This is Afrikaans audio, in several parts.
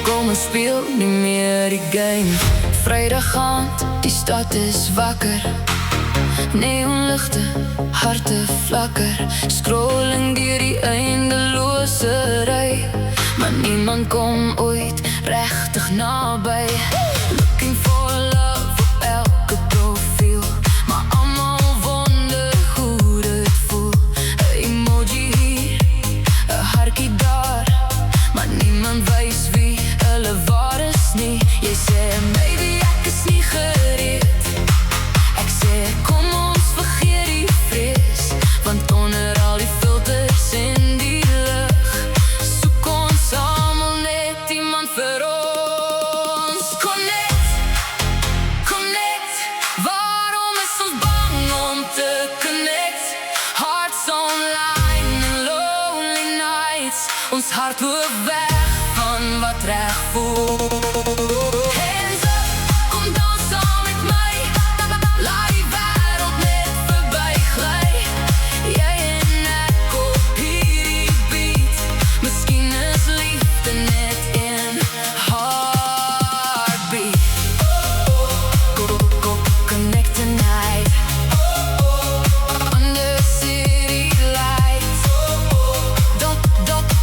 kom en speel nie meer die game. Vrydag aand, die stad is wakker. Neonligte, harte flakker. Scrolling deur die eindeloze ry, maar niemand kom ooit regtig naby. Looking for love op elke profiel, maar almal wonder hoe dit voel. 'n emoji hier, 'n hartjie daar, maar niemand wys wie hulle waar is nie. Jy sê maybe ek is nie gereed. Ek sê kom ons vergeet die vrees, want onder al die filters in die lug soek ons almal net iemand vir ons. Connect, connect. Waarom is ons bang om te connect? Hearts online and lonely nights. Ons hart loop weg van wat reg voel. Hands up, kom dans saam met my. Laat die wêreld net verby gly. Jy en ek op hierdie beat. Miskien is liefde net een heartbeat. Go connect tonight. Under city lights.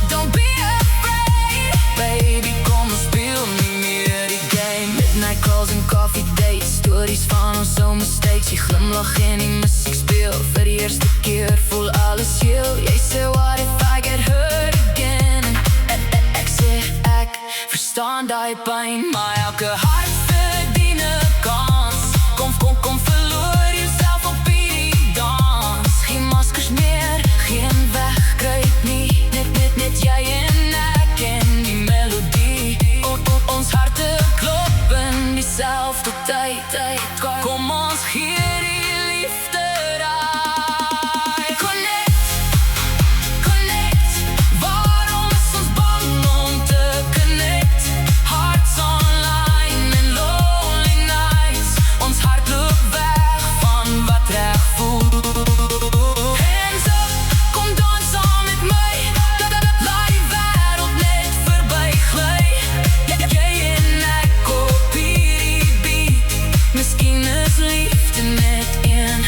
Don't be afraid. Baby, kom ons speel nie meer die game. Midnight calls en coffee dates. Stories van ons zomersteaks. Die glimlach en die muziek speel. Vir die eerste keer voel alles heel. Jy sê what if I get hurt again? En ek sê ek verstaan die pyn, maar elke hart verdien 'n kans. Kom verloor jouself op hierdie dans. Geen maskers meer, geen wegkruip nie. Net jy en ek en die melodie. Ons harte klop in dieselfde tyd. Kom ons gee die liefde raai. Connect, connect. Waarom is ons bang om te connect? Hearts online and lonely nights. Ons hart loop weg van wat reg voel. Hands up, kom dans saam met my. Laat die wêreld net verby gly. Jy en ek op hierdie beat. Miskien is liefde net een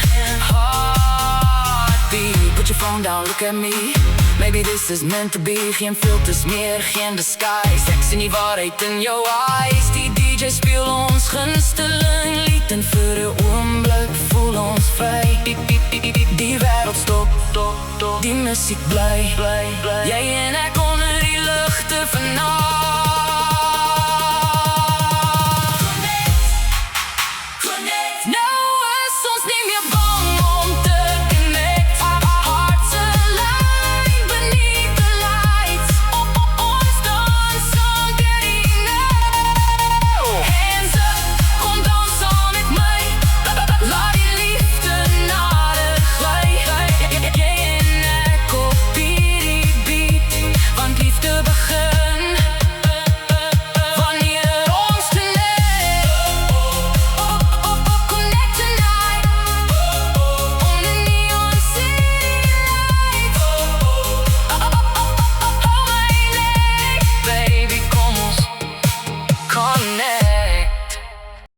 heartbeat. Put your phone down, look at me. Maybe this is meant to be. Geen filters meer, geen disguise. Ek sien die waarheid in jou eyes. Die DJ speel ons gunsteling lied en vir 'n oomblik voel ons vry. Die wêreld stop, die musiek bly. Jy en ek onder die ligte vanaand.